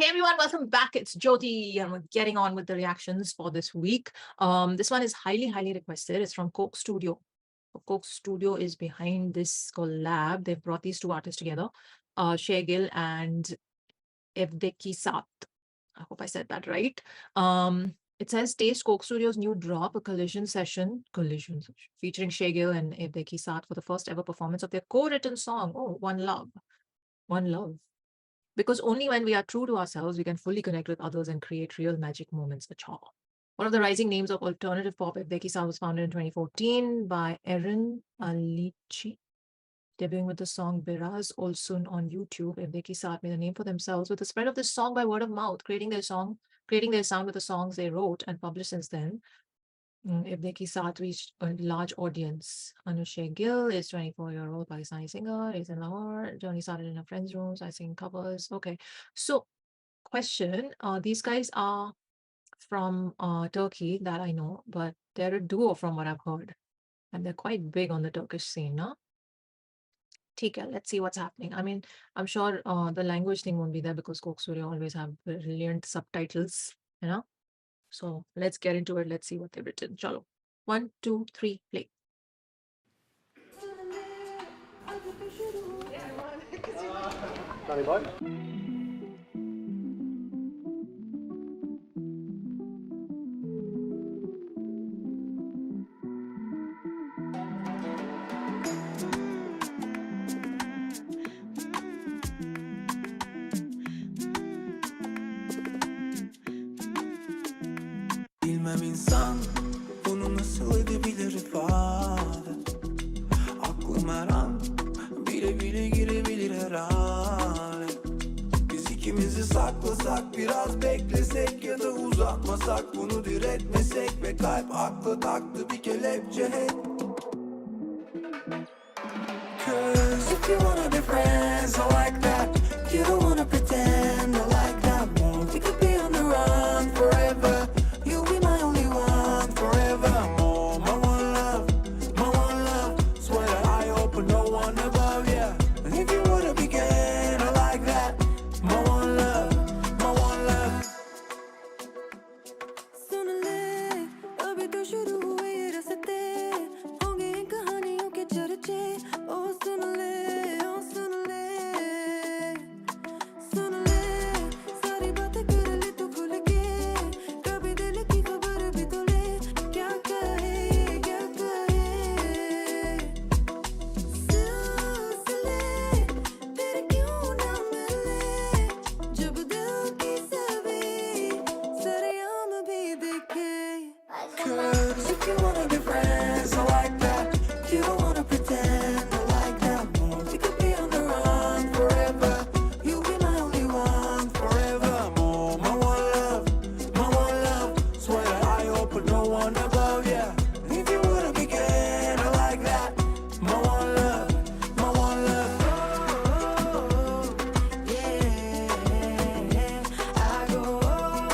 Hey everyone, welcome back. It's Jyoti, and we're getting on with the reactions for this week. This one is highly requested. It's from Coke Studio. Coke Studio is behind this collab. They've brought these two artists together, Shae Gill and Evdeki Saat. I hope I said that right. It says Taste Coke Studio's new drop, a collision session, featuring Shae Gill and Evdeki Saat for the first ever performance of their co-written song. Oh, One Love. One Love. Because only when we are true to ourselves, we can fully connect with others and create real magic moments. Acha. One of the rising names of alternative pop, Evdeki Saat, was founded in 2014 by Erin Alici, debuting with the song Biraz Olsun on YouTube. Evdeki Saat made a name for themselves with the spread of this song by word of mouth, creating their sound with the songs they wrote and published since then. Evdeki Saat reached a large audience. Shae Gill is 24-year-old Pakistani singer, is in Lahore. Journey started in a friend's room, so I sing covers. Okay, so question, these guys are from Turkey, that I know, but they're a duo from what I've heard, and they're quite big on the Turkish scene, no? Tika, let's see what's happening. I mean, I'm sure the language thing won't be there because Coke Studio always have brilliant subtitles, you know? So let's get into it. Let's see what they've written. Chalo. 1, 2, 3, play. Bilmem insan bunu nasıl edebilir ifade. Aklım her an bile bile girebilir her hale. Biz ikimizi saklasak, biraz beklesek ya da uzatmasak, bunu diretmesek ve kalp akla taktı bir kelepçe hep. Cause if you wanna be friends, I like that. You don't wanna pretend, I like that more. We could be on the run forever. You'll be my only one forevermore. My one love. Swear that I open no one above, yeah. And if you wanna begin, I like that. My one love. सुन ले, अभी तो शुरू हुए ये रास्ते, होंगे इन कहानियों के चर्चे. ओ सुन ले, सुन ले, सारी बातें कर ले तू खुल के. कभी दिल की खबर भी तो ले, क्या कहे. सांस ले, तेरे क्यों ना मिले, जब दिल की सभी सरेआम भी दिखे. Cause if you wanna be friends, I like that. You don't wanna pretend, I like that more. We could be on the run forever. You'll be my only one forevermore. My one love. Swear that I open no one above, yeah. And if you wanna begin, I like that. My one love. Yeah, I go, yeah.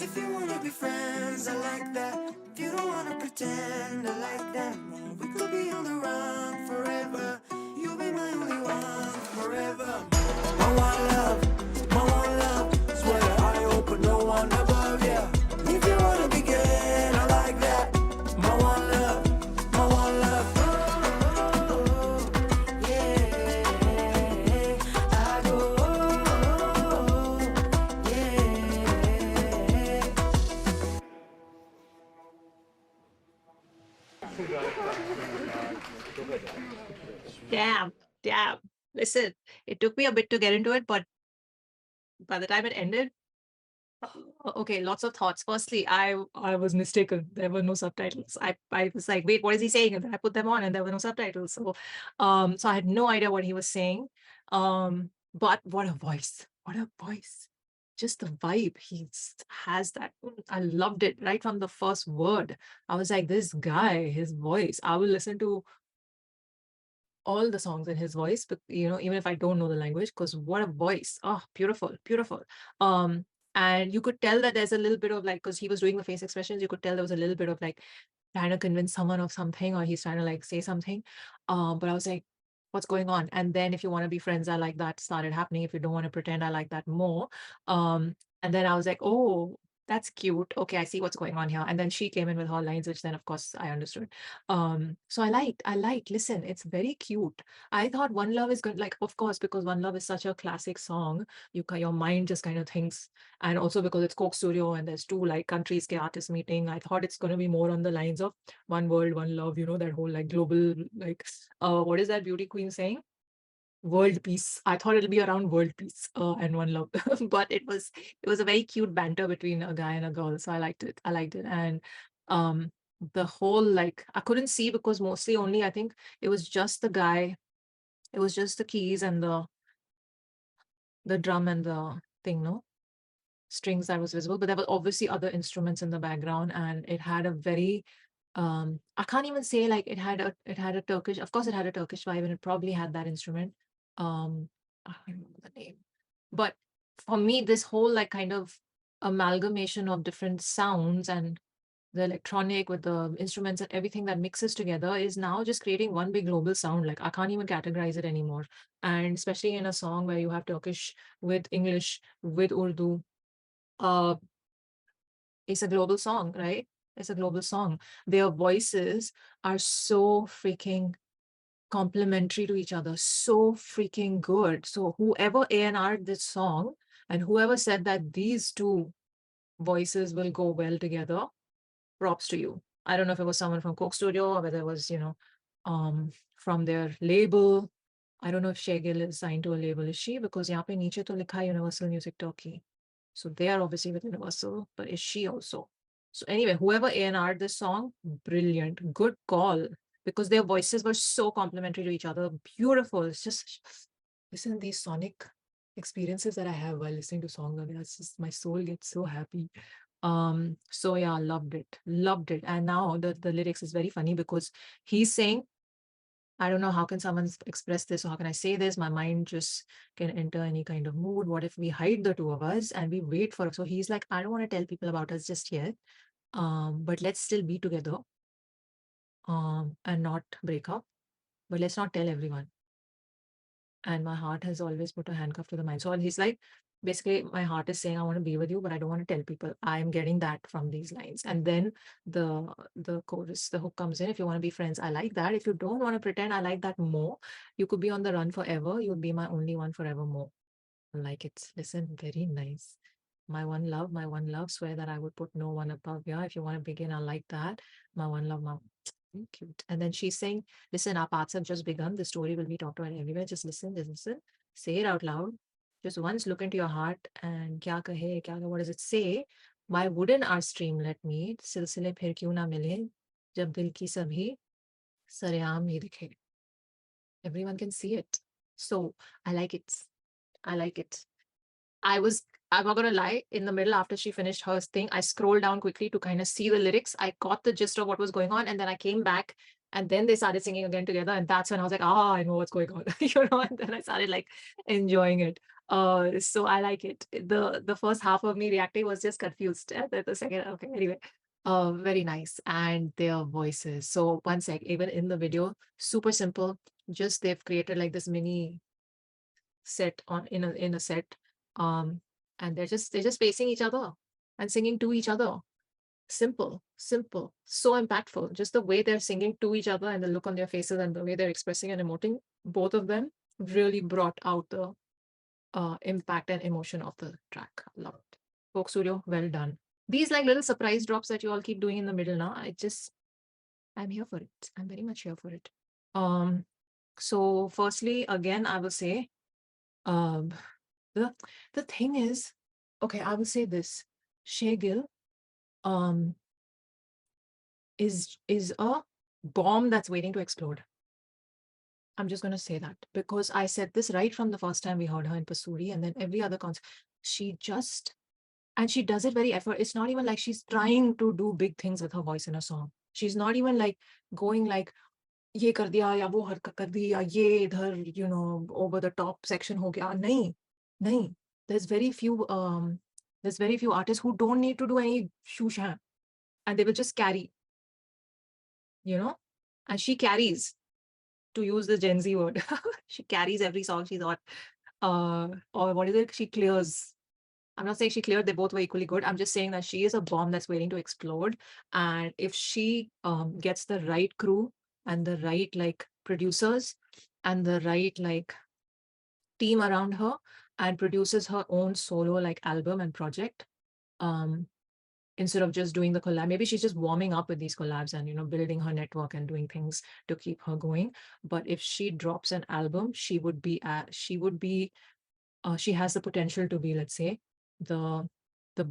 If you wanna be friends, I like that. If you don't wanna pretend, I like that more. We could be on the run forever. You'll be my only one forever. My one love. Swear that I open no one above, yeah. If you wanna begin, I like that. My one love. Yeah, I go, yeah. Damn. Listen, it took me a bit to get into it, but by the time it ended, Okay, lots of thoughts. Firstly, I was mistaken. There were no subtitles. I was like, wait, what is he saying? And then I put them on, and there were no subtitles. So I had no idea what he was saying. But what a voice! What a voice! Just the vibe has that. I loved it right from the first word. I was like, this guy, his voice. I will listen to all the songs in his voice, but even if I don't know the language, because what a voice. Oh, beautiful, beautiful. um and you could tell that there's a little bit of like, because he was doing the face expressions, you could tell there was a little bit of like trying to convince someone of something, or he's trying to like say something. But I was like, what's going on? And then if you want to be friends, I like that started happening. If you don't want to pretend, I like that more. And then I was like, oh, that's cute. Okay, I see what's going on here. And then she came in with her lines, which then of course I understood. So I liked, listen, it's very cute. I thought One Love is good, like, of course, because One Love is such a classic song, your mind just kind of thinks. And also because it's Coke Studio and there's two like countries ke artists meeting, I thought it's going to be more on the lines of One World, One Love, that whole like global, like, what is that beauty queen saying? World peace. I thought it'll be around world peace, and one love. But it was a very cute banter between a guy and a girl, so I liked it. I liked it. And um the whole, like, I couldn't see because mostly only I think it was just the guy, it was just the keys and the drum and the thing, no strings that was visible, but there were obviously other instruments in the background, and it had a very, I can't even say like it had a Turkish, of course it had a Turkish vibe, and it probably had that instrument. I don't remember the name. But for me, this whole like kind of amalgamation of different sounds and the electronic with the instruments and everything that mixes together is now just creating one big global sound. Like, I can't even categorize it anymore. And especially in a song where you have Turkish with English with Urdu, uh, it's a global song, right? It's a global song. Their voices are so freaking complementary to each other, so freaking good. So whoever A&R'd this song and whoever said that these two voices will go well together, props to you. I don't know if it was someone from Coke Studio or whether it was, from their label. I don't know if Shae Gill is signed to a label. Is she? Because यहाँ पे नीचे तो लिखा है Universal Music Turkey. So they are obviously with Universal, but is she also? So anyway, whoever A&R'd this song, brilliant, good call, because their voices were so complementary to each other. Beautiful. It's just, listen, these sonic experiences that I have while listening to songs, it's just my soul gets so happy. So yeah, loved it, loved it. And now the lyrics is very funny because he's saying, I don't know how can someone express this, or how can I say this? My mind just can enter any kind of mood. What if we hide the two of us and we wait for? So he's like, I don't want to tell people about us just yet. But let's still be together. And not break up. But let's not tell everyone. And my heart has always put a handcuff to the mind. So he's like, basically, my heart is saying I want to be with you, but I don't want to tell people. I'm getting that from these lines. And then the chorus, the hook comes in. If you want to be friends, I like that. If you don't want to pretend, I like that more. You could be on the run forever. You'll be my only one forevermore. I like it. Listen, very nice. My one love, swear that I would put no one above. Yeah, if you want to begin, I like that. My one love, my cute. And then she's saying, listen, our paths have just begun. The story will be talked about everywhere. Just listen, just listen. Say it out loud. Just once look into your heart and what does it say? Why wouldn't our stream let meet? सिलसिले फिर क्यों ना मिले जब दिल की सभी सरेआम ही दिखे. Everyone can see it. So I like it. I like it. I'm not gonna lie, in the middle after she finished her thing, I scrolled down quickly to kind of see the lyrics. I got the gist of what was going on, and then I came back, and then they started singing again together, and that's when I was like, ah, I know what's going on. And then I started like enjoying it. So I like it. The first half of me reacting was just confused. And then the second, okay, anyway. Very nice. And their voices. So one sec, even in the video, super simple. Just they've created like this mini set on in a set, um and they're just facing each other and singing to each other. Simple, simple, so impactful. Just the way they're singing to each other and the look on their faces and the way they're expressing and emoting, both of them really brought out the impact and emotion of the track. Love it. Folk Studio, well done. These like little surprise drops that you all keep doing in the middle now, I'm here for it. I'm very much here for it. So firstly, again, I will say, um the thing is, okay, I will say this. Shae Gill um, is a bomb that's waiting to explode. I'm just going to say that because I said this right from the first time we heard her in Pasuri, and then every other concert. She just, and she does it very effort. It's not even like she's trying to do big things with her voice in a song. She's not even like going like ये कर दिया या वो हरकत कर दी या ये इधर over the top section हो गया नहीं नहीं. there's very few there's very few artists who don't need to do any shoo sham, and they will just carry, you know and she carries, to use the Gen Z word. She carries every song she's on. Or what is it? She clears. I'm not saying she cleared, they both were equally good. I'm just saying that she is a bomb that's waiting to explode. And if she gets the right crew and the right like producers and the right like team around her and produces her own solo like album and project, um, instead of just doing the collab, maybe she's just warming up with these collabs and building her network and doing things to keep her going. But if she drops an album, she has the potential to be, let's say, the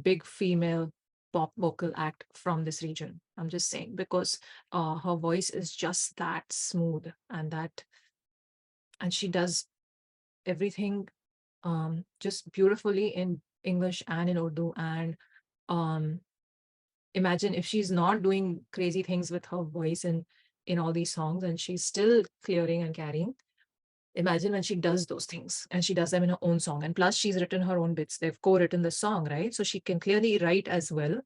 big female pop vocal act from this region. I'm just saying because her voice is just that smooth, and she does everything just beautifully in English and in Urdu. And um, imagine if she's not doing crazy things with her voice in all these songs, and she's still clearing and carrying. Imagine when she does those things and she does them in her own song. And plus, she's written her own bits. They've co-written the song, right? So she can clearly write as well.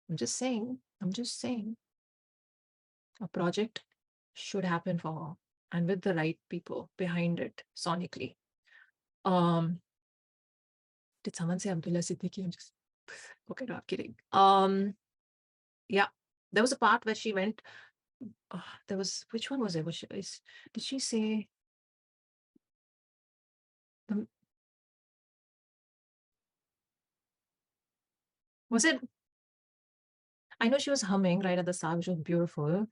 I'm just saying. I'm just saying. A project should happen for her, and with the right people behind it sonically. Um, did someone say Abdullah Siddiqui? I'm just okay. No, I'm kidding. Yeah, there was a part where she went. There was, which one was it? Did she say the, was it? I know she was humming right at the start, which was beautiful.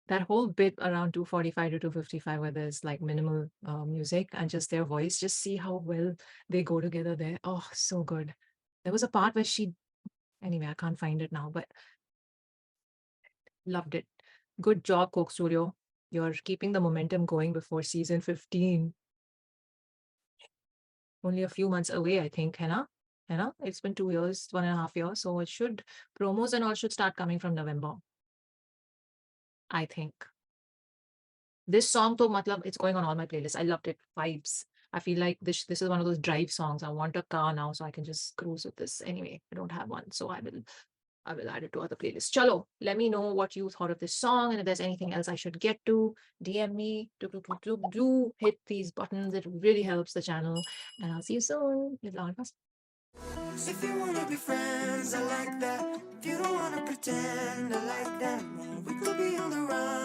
That whole bit around 245 to 255 where there's like minimal music and just their voice, just see how well they go together there. Oh, so good. There was a part where she, anyway, I can't find it now, but loved it. Good job, Coke Studio. You're keeping the momentum going before season 15. Only a few months away, I think, Hannah. Hannah, it's been 2 years, 1.5 years. So it should, promos and all should start coming from November, I think. This song, though, matlab, it's going on all my playlists. I loved it. Vibes. I feel like this is one of those drive songs. I want a car now, so I can just cruise with this. Anyway, I don't have one, so I will add it to other playlists. Chalo, let me know what you thought of this song, and if there's anything else I should get to, DM me. Do hit these buttons. It really helps the channel. And I'll see you soon. If you wanna be friends, I like that. If you don't wanna pretend, I like that. We could be on the run.